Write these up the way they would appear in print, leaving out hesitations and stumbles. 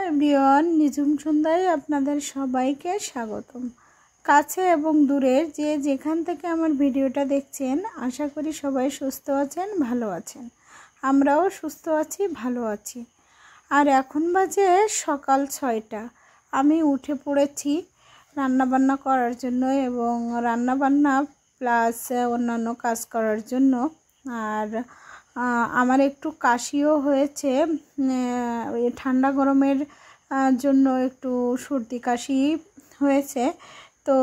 Everyone, নিঝুম সন্ধ্যায় আপনাদের সবাইকে স্বাগতম। কাছে এবং দূরের যে যেখান থেকে আমার ভিডিওটা দেখছেন, আশা করি সবাই সুস্থ আছেন, ভালো আছেন। আমরাও সুস্থ আছি, ভালো আছি। আর এখন বাজে সকাল 6টা। আমি উঠে পড়েছি রান্নাবান্না করার জন্য এবং রান্নাবান্না প্লাস অন্যান্য কাজ করার জন্য। আর আমার একটু কাশিও হয়েছে, ঠান্ডা গরমের জন্য একটু সর্দি কাশি হয়েছে। তো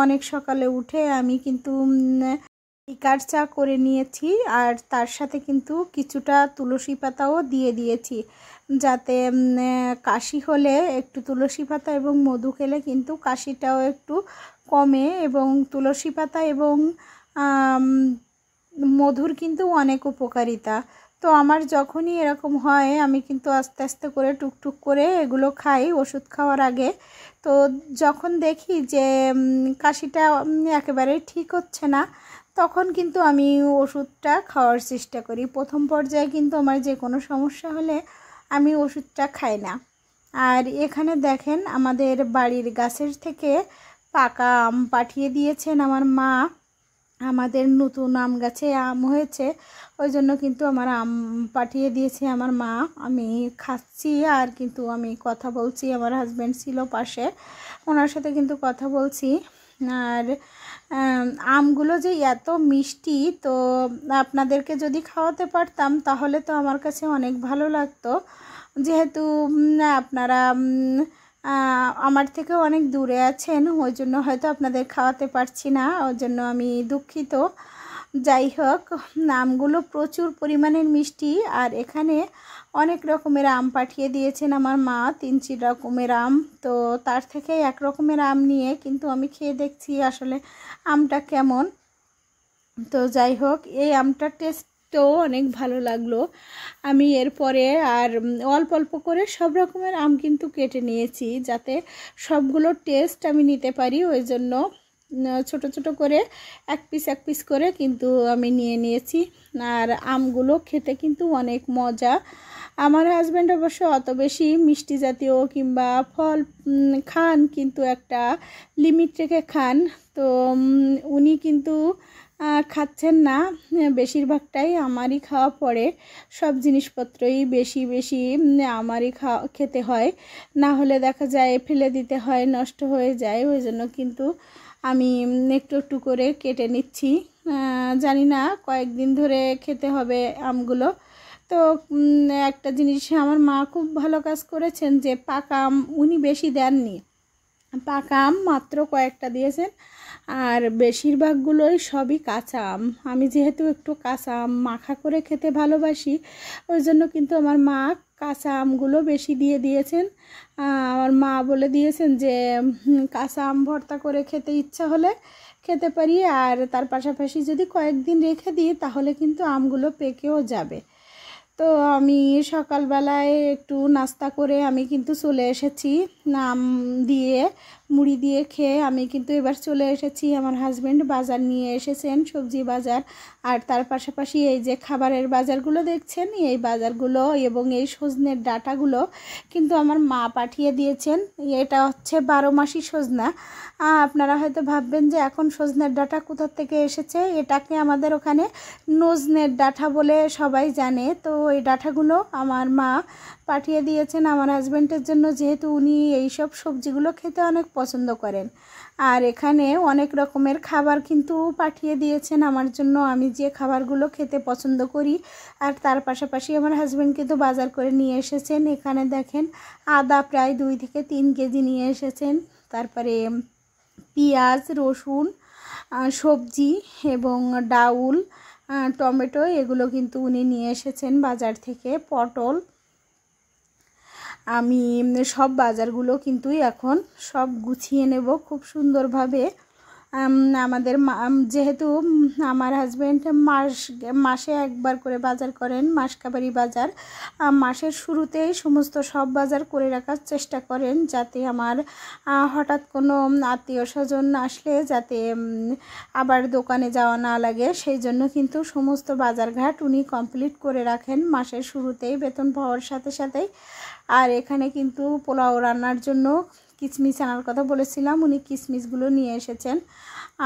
অনেক সকালে উঠে আমি কিন্তু লিকার চা করে নিয়েছি, আর তার সাথে কিন্তু কিছুটা তুলসী পাতাও দিয়ে দিয়েছি, যাতে কাশি হলে একটু তুলসী পাতা এবং মধু খেলে কিন্তু কাশিটাও একটু কমে। এবং তুলসী পাতা এবং মধুর কিন্তু অনেক উপকারিতা। তো আমার যখনই এরকম হয় আমি কিন্তু আস্তে আস্তে করে টুকটুক করে এগুলো খাই ওষুধ খাওয়ার আগে। তো যখন দেখি যে কাশিটা একেবারেই ঠিক হচ্ছে না, তখন কিন্তু আমি ওষুধটা খাওয়ার চেষ্টা করি। প্রথম পর্যায়ে কিন্তু আমার যে কোনো সমস্যা হলে আমি ওষুধটা খাই না। আর এখানে দেখেন, আমাদের বাড়ির গাছের থেকে পাকা আম পাঠিয়ে দিয়েছেন আমার মা। আমাদের নতুন আম গাছে আম হয়েছে, ওই জন্য কিন্তু আমার আম পাঠিয়ে দিয়েছে আমার মা। আমি খাচ্ছি আর কিন্তু আমি কথা বলছি। আমার হাজব্যান্ড ছিল পাশে, ওনার সাথে কিন্তু কথা বলছি। আর আমগুলো যে এত মিষ্টি, তো আপনাদেরকে যদি খাওয়াতে পারতাম তাহলে তো আমার কাছে অনেক ভালো লাগতো। যেহেতু আপনারা আমার থেকে অনেক দূরে আছেন, ওই জন্য হয়তো আপনাদের খাওয়াতে পারছি না, ওই জন্য আমি দুঃখিত। যাই হোক, আমগুলো প্রচুর পরিমাণের মিষ্টি। আর এখানে অনেক রকমের আম পাঠিয়ে দিয়েছেন আমার মা, 3-4 রকমের আম। তো তার থেকে এক রকমের আম নিয়ে কিন্তু আমি খেয়ে দেখছি আসলে আমটা কেমন। তো যাই হোক, এই আমটার টেস্টও অনেক ভালো লাগলো। আমি এরপরে আর অল্প অল্প করে সব রকমের আম কিন্তু কেটে নিয়েছি, যাতে সবগুলোর টেস্ট আমি নিতে পারি। ওই জন্য ছোট ছোট করে এক পিস করে কিন্তু আমি নিয়ে নিয়েছি। আর আমগুলো খেতে কিন্তু অনেক মজা। আমার হাজব্যান্ড অবশ্য অত বেশি মিষ্টি জাতীয় কিংবা ফল খান, কিন্তু একটা লিমিট রেখে খান। তো উনি কিন্তু খাচ্ছেন না, বেশিরভাগটাই আমারই খাওয়া পড়ে। সব জিনিসপত্রই বেশি বেশি আমারই খেতে হয়, না হলে দেখা যায় ফেলে দিতে হয়, নষ্ট হয়ে যায়। ওই জন্য কিন্তু আমি একটু একটু করে কেটে নিচ্ছি। জানি না কয়েকদিন ধরে খেতে হবে আমগুলো। তো একটা জিনিস আমার মা খুব ভালো কাজ করেছেন, যে পাকা আম উনি বেশি দেননি, পাকা আম মাত্র কয়েকটা দিয়েছেন, আর বেশিরভাগগুলোই সবই কাঁচা আম। আমি যেহেতু একটু কাঁচা আম মাখা করে খেতে ভালোবাসি, ওই জন্য কিন্তু আমার মা কাঁচা আমগুলো বেশি দিয়ে দিয়েছেন। আমার মা বলে দিয়েছেন যে কাঁচা আম ভর্তা করে খেতে ইচ্ছা হলে খেতে পারি, আর তার পাশাপাশি যদি কয়েকদিন রেখে দিই তাহলে কিন্তু আমগুলো পেকেও যাবে। তো আমি সকালবেলায় একটু নাস্তা করে আমি কিন্তু চলে এসেছি, আম দিয়ে মুড়ি দিয়ে খেয়ে আমি কিন্তু এবার চলে এসেছি। আমার হাজব্যান্ড বাজার নিয়ে এসেছেন, সবজি বাজার। আর তার পাশাপাশি এই যে খাবারের বাজারগুলো দেখছেন, এই বাজারগুলো এবং এই সজনের ডাঁটাগুলো কিন্তু আমার মা পাঠিয়ে দিয়েছেন। এটা হচ্ছে 12 মাসি সজনা। আপনারা হয়তো ভাববেন যে এখন সজনের ডাঁটা কোথা থেকে এসেছে। এটাকে আমাদের ওখানে নজনের ডাঁটা বলে সবাই জানে। তো এই ডাঁটাগুলো আমার মা পাঠিয়ে দিয়েছেন আমার হাজব্যান্ডের জন্য, যেহেতু উনি এইসব সবজিগুলো খেতে অনেক পছন্দ করেন। আর এখানে অনেক রকমের খাবার কিন্তু পাঠিয়ে দিয়েছেন আমার জন্য, আমি যে খাবারগুলো খেতে পছন্দ করি। আর তার পাশাপাশি আমার হাজব্যান্ড কিন্তু বাজার করে নিয়ে এসেছেন। এখানে দেখেন, আদা প্রায় 2 থেকে 3 কেজি নিয়ে এসেছেন। তারপরে পেঁয়াজ, রসুন, সবজি এবং ডাউল, টমেটো, এগুলো কিন্তু উনি নিয়ে এসেছেন বাজার থেকে। পটল, আমি সব বাজারগুলো কিন্তু এখন সব গুছিয়ে নেব খুব সুন্দরভাবে। আমাদের যেহেতু আমার হাজব্যান্ড মাসে একবার করে বাজার করেন, মাসকাবারি বাজার, মাসের শুরুতেই সমস্ত সব বাজার করে রাখার চেষ্টা করেন, যাতে আমার হঠাৎ কোনো আত্মীয় স্বজন আসলে যাতে আবার দোকানে যাওয়া না লাগে। সেই জন্য কিন্তু সমস্ত বাজারঘাট উনি কমপ্লিট করে রাখেন মাসের শুরুতেই, বেতন পাওয়ার সাথে সাথেই। আর এখানে কিন্তু পোলাও রান্নার জন্য কিশমিশ আনার কথা বলেছিলাম, উনি কিশমিশগুলো নিয়ে এসেছেন।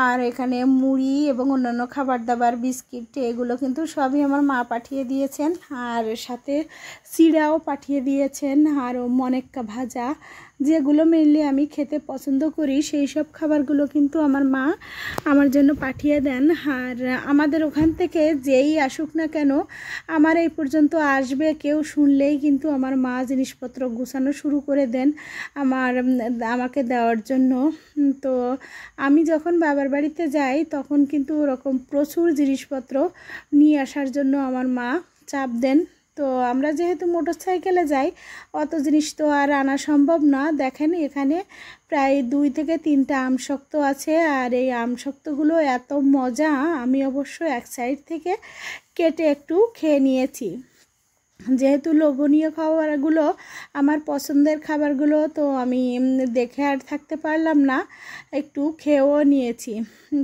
আর এখানে মুড়ি এবং অন্যান্য খাবার দাবার, বিস্কিট, এগুলো কিন্তু সবই আমার মা পাঠিয়ে দিয়েছেন। আর সাথে চিড়াও পাঠিয়ে দিয়েছেন, আর মনেক্কা ভাজা, যেগুলো মেনলি আমি খেতে পছন্দ করি, সেই সব খাবারগুলো কিন্তু আমার মা আমার জন্য পাঠিয়ে দেন। আর আমাদের ওখান থেকে যেই আসুক না কেন, আমার এই পর্যন্ত আসবে কেউ শুনলেই কিন্তু আমার মা জিনিসপত্র গুছানো শুরু করে দেন আমাকে দেওয়ার জন্য। তো আমি যখন বাবার বাড়িতে যাই তখন কিন্তু ওরকম প্রচুর জিনিসপত্র নিয়ে আসার জন্য আমার মা চাপ দেন। তো আমরা যেহেতু মোটর সাইকেলে যাই, অত জিনিস তো আর আনা সম্ভব না। দেখেন এখানে প্রায় 2 থেকে 3টা আমশক্ত আছে, আর এই আমশক্তগুলো এত মজা, আমি অবশ্য এক সাইড থেকে কেটে একটু খেয়ে নিয়েছি। যেহেতু লোভনীয় খাবারগুলো আমার পছন্দের খাবারগুলো, তো আমি দেখে আর থাকতে পারলাম না, একটু খেয়েও নিয়েছি।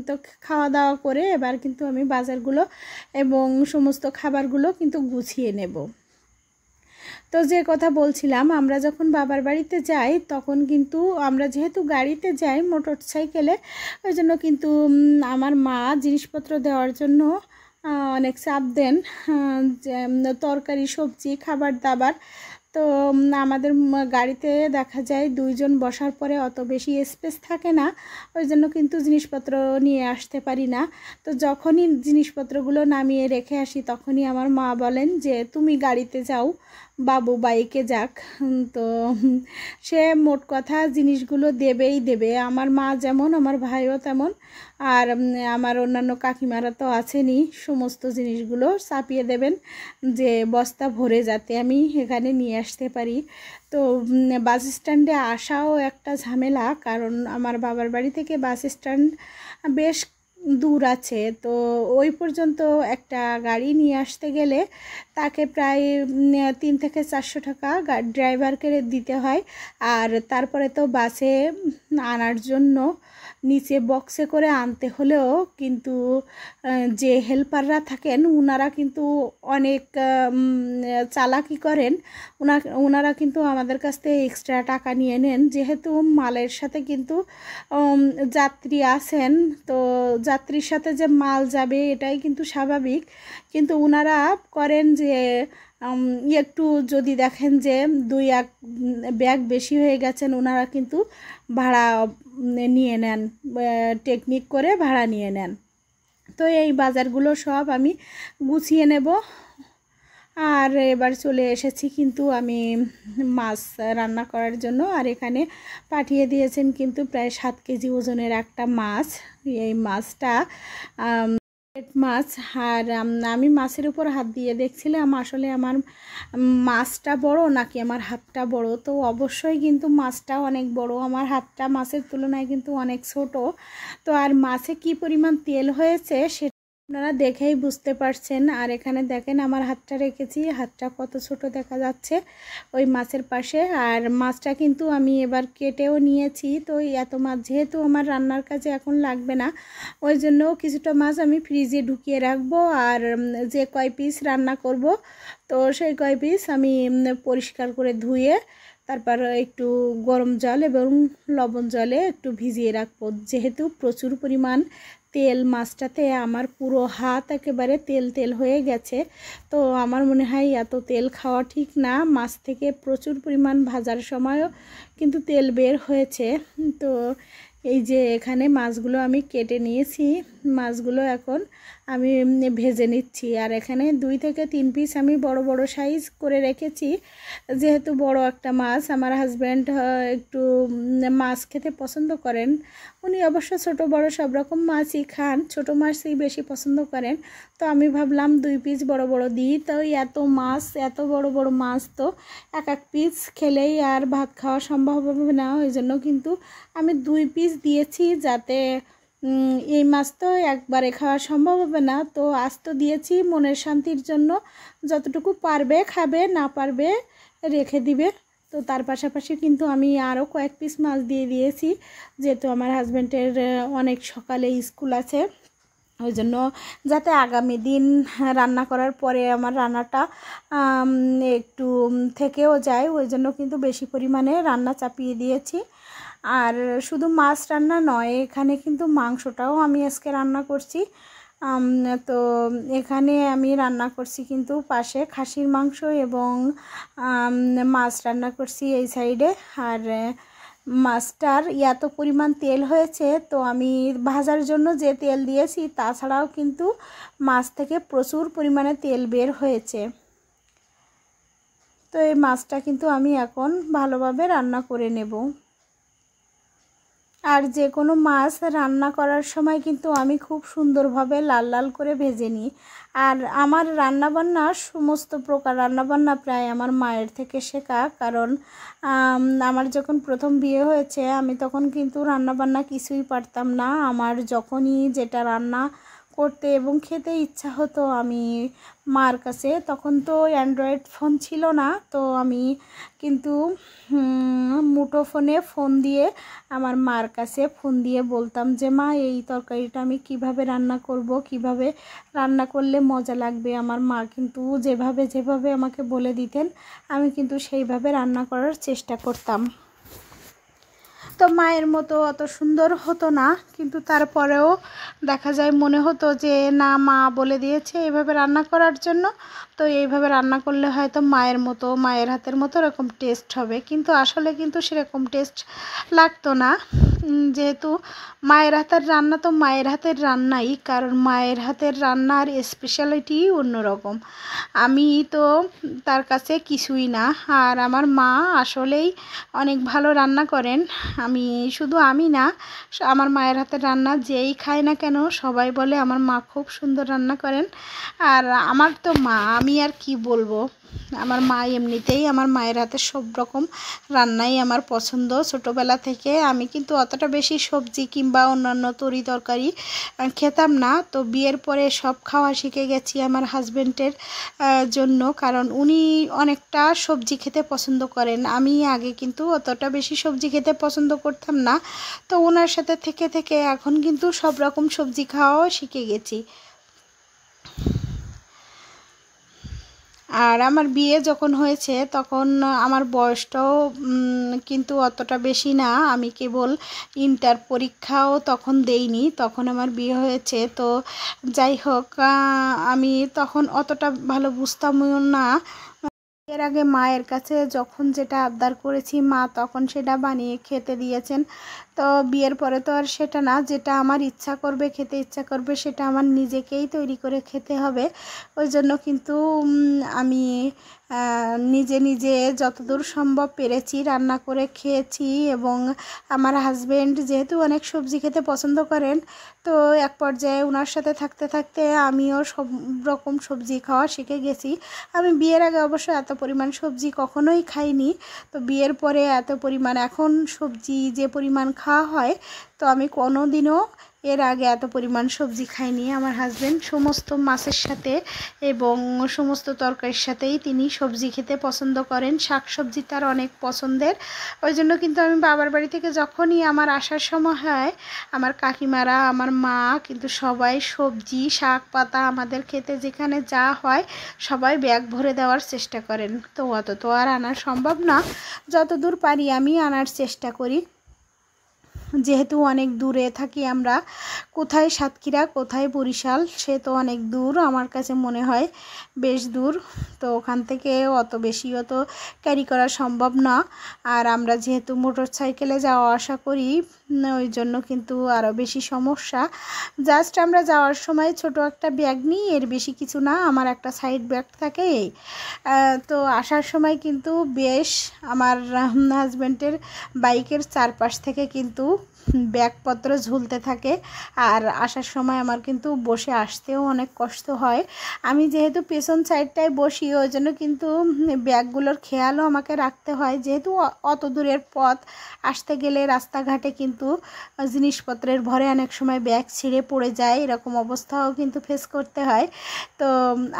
তো খাওয়া দাওয়া করে এবার কিন্তু আমি বাজারগুলো এবং সমস্ত খাবারগুলো কিন্তু গুছিয়ে নেব। তো যে কথা বলছিলাম, আমরা যখন বাবার বাড়িতে যাই তখন কিন্তু আমরা যেহেতু গাড়িতে যাই মোটর সাইকেলে, ওই জন্য কিন্তু আমার মা জিনিসপত্র দেওয়ার জন্য অনেক চাপ দেন, তরকারি, সবজি, খাবার দাবার। তো আমাদের গাড়িতে দেখা যায় 2 জন বসার পরে অত বেশি স্পেস থাকে না, ওই জন্য কিন্তু জিনিসপত্র নিয়ে আসতে পারি না। তো যখনই জিনিসপত্রগুলো নামিয়ে রেখে আসি তখনই আমার মা বলেন যে তুমি গাড়িতে যাও, বাবু বাইকে যাক। তো সে মোট কথা জিনিসগুলো দেবেই দেবে, আমার মা যেমন আমার ভাইও তেমন। আর আমার অন্যান্য কাকিমারা তো আছেনই, সমস্ত জিনিসগুলো চাপিয়ে দেবেন যে বস্তা ভরে যাতে আমি এখানে নিয়ে আসতে পারি। তো বাস স্ট্যান্ডে আসাও একটা ঝামেলা, কারণ আমার বাবার বাড়ি থেকে বাস স্ট্যান্ড বেশ দূর আছে। তো ওই পর্যন্ত একটা গাড়ি নিয়ে আসতে গেলে তাকে প্রায় 3 থেকে 400 টাকা ড্রাইভারকে দিতে হয়। আর তারপরে তো বাসে আনার জন্য নিচে বক্সে করে আনতে হলেও কিন্তু যে হেল্পাররা থাকেন ওনারা কিন্তু অনেক চালাকি করেন। ওনারা কিন্তু আমাদের কাছ থেকে এক্সট্রা টাকা নিয়ে নেন, যেহেতু মালের সাথে কিন্তু যাত্রী আছেন। তো যাত্রীর সাথে যে মাল যাবে এটাই কিন্তু স্বাভাবিক, কিন্তু ওনারা করেন যে একটু যদি দেখেন যে 2-1 ব্যাগ বেশি হয়ে গেছেন, ওনারা কিন্তু ভাড়া নিয়ে নেন, টেকনিক করে ভাড়া নিয়ে নেন। তো এই বাজারগুলো সব আমি গুছিয়ে নেব। আর এবার চলে এসেছি কিন্তু আমি মাছ রান্না করার জন্য। আর এখানে পাঠিয়ে দিয়েছেন কিন্তু প্রায় 7 কেজি ওজনের একটা মাছ। এই মাছটা মাছ। আর আমি মাছের উপর হাত দিয়ে দেখছিলাম আসলে আমার মাছটা বড় নাকি আমার হাতটা বড়। তো অবশ্যই কিন্তু মাছটা অনেক বড়, আমার হাতটা মাছের তুলনায় কিন্তু অনেক ছোট। তো আর মাছে কি পরিমাণ তেল হয়েছে সেটা আপনারা দেখেই বুঝতে পারছেন। আর এখানে দেখেন আমার হাতটা রেখেছি, হাতটা কত ছোট দেখা যাচ্ছে ওই মাছের পাশে। আর মাছটা কিন্তু আমি এবার কেটেও নিয়েছি। তো এত মাছ যেহেতু আমার রান্নার কাজে এখন লাগবে না, ওই জন্য কিছুটা মাছ আমি ফ্রিজে ঢুকিয়ে রাখবো। আর যে কয় পিস রান্না করব তো সেই কয় পিস আমি পরিষ্কার করে ধুয়ে তারপর একটু গরম জল এবং লবণ জলে একটু ভিজিয়ে রাখবো, যেহেতু প্রচুর পরিমাণ তেল মাছটাতে। আমার পুরো হাত একেবারে তেল তেল হয়ে গেছে। তো আমার মনে হয় এত তেল খাওয়া ঠিক না, মাছ থেকে প্রচুর পরিমাণ ভাজার সময়ও কিন্তু তেল বের হয়েছে। তো এই যে এখানে মাছগুলো আমি কেটে নিয়েছি, মাছগুলো এখন আমি ভেজে নিচ্ছি। আর এখানে 2 থেকে 3 পিস আমি বড় বড় সাইজ করে রেখেছি, যেহেতু বড় একটা মাছ। আমার হাজব্যান্ড একটু মাছ খেতে পছন্দ করেন, উনি অবশ্য ছোট বড় সব রকম মাছই খান, ছোট মাছই বেশি পছন্দ করেন। তো আমি ভাবলাম 2 পিস বড় বড় দিই। তো এত মাছ, এত বড় বড় মাছ তো এক পিস খেলেই আর ভাত খাওয়া সম্ভব হবে না, ওই জন্য কিন্তু আমি 2 পিস দিয়েছি, যাতে এই মাছ তো একবারে খাওয়া সম্ভব হবে না। তো আজ তো দিয়েছি মনের শান্তির জন্য, যতটুকু পারবে খাবে, না পারবে রেখে দিবে। তো তার পাশাপাশি কিন্তু আমি আরও কয়েক পিস মাছ দিয়ে দিয়েছি, যেহেতু আমার হাজব্যান্ডের অনেক সকালে স্কুল আছে। ওই জন্য যাতে আগামী দিন রান্না করার পরে আমার রান্নাটা একটু থেকেও যায়, ওই জন্য কিন্তু বেশি পরিমাণে রান্না চাপিয়ে দিয়েছি। আর শুধু মাছ রান্না নয়, এখানে কিন্তু মাংসটাও আমি আজকে রান্না করছি। তো এখানে আমি রান্না করছি কিন্তু পাশে খাসির মাংস এবং মাছ রান্না করছি এই সাইডে। আর মাছটার এত পরিমাণ তেল হয়েছে, তো আমি ভাজার জন্য যে তেল দিয়েছি তাছাড়াও কিন্তু মাছ থেকে প্রচুর পরিমাণে তেল বের হয়েছে। তো এই মাছটা কিন্তু আমি এখন ভালোভাবে রান্না করে নেব। আর যে কোনো মাছ রান্না করার সময় কিন্তু আমি খুব সুন্দরভাবে লাল লাল করে ভেজে নিই। আর আমার রান্নাবান্না সমস্ত প্রকার রান্নাবান্না প্রায় আমার মায়ের থেকে শেখা, কারণ আমার যখন প্রথম বিয়ে হয়েছে আমি তখন কিন্তু রান্নাবান্না কিছুই পারতাম না। আমার যখনই যেটা রান্না করতে এবং খেতে ইচ্ছা হতো আমি মার কাছে, তখন তো অ্যান্ড্রয়েড ফোন ছিল না, তো আমি কিন্তু মুঠো ফোনে ফোন দিয়ে আমার মার কাছে ফোন দিয়ে বলতাম যে মা এই তরকারিটা আমি কিভাবে রান্না করব, কিভাবে রান্না করলে মজা লাগবে। আমার মা কিন্তু যেভাবে যেভাবে আমাকে বলে দিতেন আমি কিন্তু সেইভাবে রান্না করার চেষ্টা করতাম। তো মায়ের মতো অত সুন্দর হতো না, কিন্তু তারপরেও দেখা যায় মনে হতো যে না, মা বলে দিয়েছে এইভাবে রান্না করার জন্য, তো এইভাবে রান্না করলে হয়তো মায়ের মতো, মায়ের হাতের মতো এরকম টেস্ট হবে। কিন্তু আসলে কিন্তু সেরকম টেস্ট লাগতো না, যেহেতু মায়ের হাতের রান্না তো মায়ের হাতের রান্নাই, কারণ মায়ের হাতের রান্নার স্পেশালিটি অন্যরকম। আমি তো তার কাছে কিছুই না। আর আমার মা আসলেই অনেক ভালো রান্না করেন। শুধু আমি না, আমার মায়ের হাতের রান্না যেই খায় না কেন সবাই বলে আমার মা খুব সুন্দর রান্না করেন। আর আমার তো মা, আমি আর কি বলবো, আমার মা এমনিতেই আমার মায়ের হাতের সব রকম রান্নাই আমার পছন্দ। ছোটোবেলা থেকে আমি কিন্তু অতটা বেশি সবজি কিংবা অন্যান্য তরি তরকারি খেতাম না, তো বিয়ের পরে সব খাওয়া শিখে গেছি আমার হাজব্যান্ডের জন্য, কারণ উনি অনেকটা সবজি খেতে পছন্দ করেন। আমি আগে কিন্তু অতটা বেশি সবজি খেতে পছন্দ করতাম না, তো ওনার সাথে থেকে থেকে এখন কিন্তু সব রকম সবজি খাওয়াও শিখে গেছি। আর আমার বিয়ে যখন হয়েছে তখন আমার বয়সটাও কিন্তু অতটা বেশি না, আমি কেবল ইন্টার পরীক্ষাও তখন দেইনি, তখন আমার বিয়ে হয়েছে। তো যাই হোক, আমি তখন অতটা ভালো বুঝতামও না। এর আগে মায়ের কাছে যখন যেটা আবদার করেছি মা তখন সেটা বানিয়ে খেতে দিয়েছেন। তো বিয়ের পরে তো আর সেটা না, যেটা আমার ইচ্ছা করবে, খেতে ইচ্ছা করবে, সেটা আমার নিজেকেই তৈরি করে খেতে হবে। ওই জন্য কিন্তু আমি নিজে নিজে যতদূর সম্ভব পেরেছি রান্না করে খেয়েছি। এবং আমার হাজব্যান্ড যেহেতু অনেক সবজি খেতে পছন্দ করেন, তো এক পর্যায়ে ওনার সাথে থাকতে থাকতে আমিও সব রকম সবজি খাওয়া শিখে গেছি। আমি বিয়ের আগে অবশ্য এত পরিমাণ সবজি কখনোই খাইনি, তো বিয়ের পরে এত পরিমাণ এখন সবজি যে পরিমাণ খাওয়া হয়, তো আমি কোনো দিনও এর আগে এত পরিমাণ সবজি খাইনি। আমার হাজব্যান্ড সমস্ত মাছের সাথে এবং সমস্ত তরকারির সাথেই তিনি সবজি খেতে পছন্দ করেন, শাক সবজি তার অনেক পছন্দের। ওই জন্য কিন্তু আমি বাবার বাড়ি থেকে যখনই আমার আসার সময় হয়, আমার কাকিমারা, আমার মা কিন্তু সবাই সবজি শাক পাতা আমাদের খেতে যেখানে যা হয় সবাই ব্যাগ ভরে দেওয়ার চেষ্টা করেন। তো অত তো আর আনা সম্ভব না, যতদূর পারি আমি আনার চেষ্টা করি। যেহেতু অনেক দূরে থাকি আমরা, কোথায় সাতক্ষীরা কোথায় বরিশাল, সে তো অনেক দূর, আমার কাছে মনে হয় বেশ দূর। তো ওখান থেকে অত ক্যারি করা সম্ভব না। আর আমরা যেহেতু মোটর সাইকেলে যাওয়া আসা করি, ওই জন্য কিন্তু আরও বেশি সমস্যা। জাস্ট আমরা যাওয়ার সময় ছোট একটা ব্যাগ নিই, এর বেশি কিছু না, আমার একটা সাইড ব্যাগ থাকে এই। তো আসার সময় কিন্তু বেশ আমার হাজব্যান্ডের বাইকের চারপাশ থেকে কিন্তু ব্যাগপত্র ঝুলতে থাকে। আর আসার সময় আমার কিন্তু বসে আসতেও অনেক কষ্ট হয়। আমি যেহেতু পেছন সাইডটায় বসি, ওই জন্য কিন্তু ব্যাগগুলোর খেয়ালও আমাকে রাখতে হয়, যেহেতু অত দূরের পথ আসতে গেলে রাস্তাঘাটে কিন্তু জিনিসপত্রের ভরে অনেক সময় ব্যাগ ছিঁড়ে পড়ে যায়, এরকম অবস্থাও কিন্তু ফেস করতে হয়। তো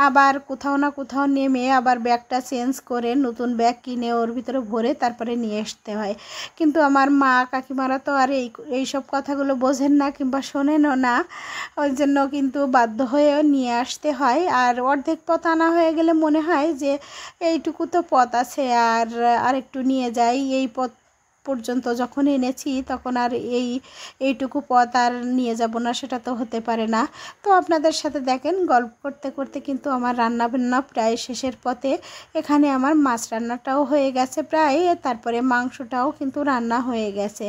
আবার কোথাও না কোথাও নেমে আবার ব্যাগটা চেঞ্জ করে নতুন ব্যাগ কিনে ওর ভিতরে ভরে তারপরে নিয়ে আসতে হয়। কিন্তু আমার মা কাকিমারা তো আর এই সব কথাগুলো বোঝেন না কিংবা শোনেনও না, ওই জন্য কিন্তু বাধ্য হয়ে নিয়ে আসতে হয়। আর অর্ধেক পথ আনা হয়ে গেলে মনে হয় যে এইটুকু তো পথ আছে, আর একটু নিয়ে যাই। এই পথ পর্যন্ত যখন এনেছি তখন আর এইটুকু পথ আর নিয়ে যাব না, সেটা তো হতে পারে না। তো আপনাদের সাথে দেখেন গল্প করতে করতে কিন্তু আমার রান্নাবান্না প্রায় শেষের পথে। এখানে আমার মাছ রান্নাটাও হয়ে গেছে প্রায়, তারপরে মাংসটাও কিন্তু রান্না হয়ে গেছে।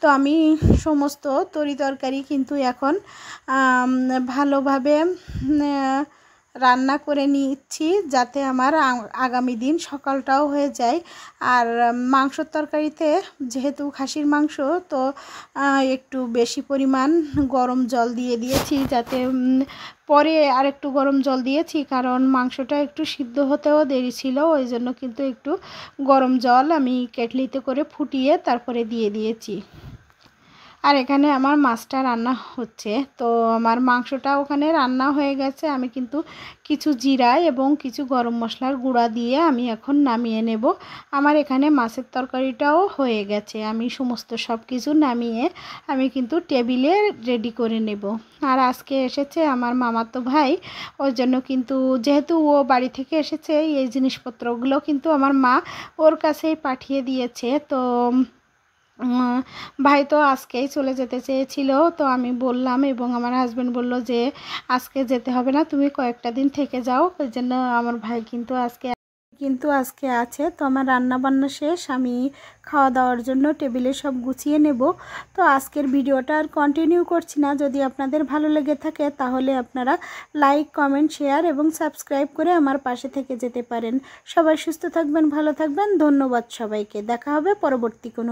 তো আমি সমস্ত তরকারি কিন্তু এখন ভালোভাবে রান্না করে নিচ্ছি, যাতে আমার আগামী দিন সকালটাও হয়ে যায়। আর মাংসর তরকারিতে যেহেতু খাসির মাংস, তো একটু বেশি পরিমাণ গরম জল দিয়ে দিয়েছি, যাতে পরে আর একটু গরম জল দিয়েছি, কারণ মাংসটা একটু সিদ্ধ হতেও দেরি ছিল, ওই জন্য কিন্তু একটু গরম জল আমি কেটলিতে করে ফুটিয়ে তারপরে দিয়ে দিয়েছি। আর এখানে আমার মাছটা রান্না হচ্ছে, তো আমার মাংসটা ওখানে রান্না হয়ে গেছে। আমি কিন্তু কিছু জিরা এবং কিছু গরম মশলার গুঁড়া দিয়ে আমি এখন নামিয়ে নেব। আমার এখানে মাছের তরকারিটাও হয়ে গেছে, আমি সমস্ত সব কিছু নামিয়ে আমি কিন্তু টেবিলে রেডি করে নেব। আর আজকে এসেছে আমার মামাতো ভাই, ওই জন্য কিন্তু যেহেতু ও বাড়ি থেকে এসেছে, এই জিনিসপত্রগুলো কিন্তু আমার মা ওর কাছেই পাঠিয়ে দিয়েছে। তো ভাই তো আজকেই চলে যেতে চেয়েছিল, তো আমি বললাম এবং আমার হাজব্যান্ড বলল যে আজকে যেতে হবে না, তুমি কয়েকটা দিন থেকে যাও। ওই জন্য আমার ভাই কিন্তু আজকে আছে। তো আমার রান্না বান্না শেষ, আমি খাওয়া দাওয়ার জন্য টেবিলে সব গুছিয়ে নেব। তো আজকের ভিডিওটা আর কন্টিনিউ করছি না। যদি আপনাদের ভালো লেগে থাকে তাহলে আপনারা লাইক, কমেন্ট, শেয়ার এবং সাবস্ক্রাইব করে আমার পাশে থেকে যেতে পারেন। সবাই সুস্থ থাকবেন, ভালো থাকবেন। ধন্যবাদ সবাইকে। দেখা হবে পরবর্তী কোনো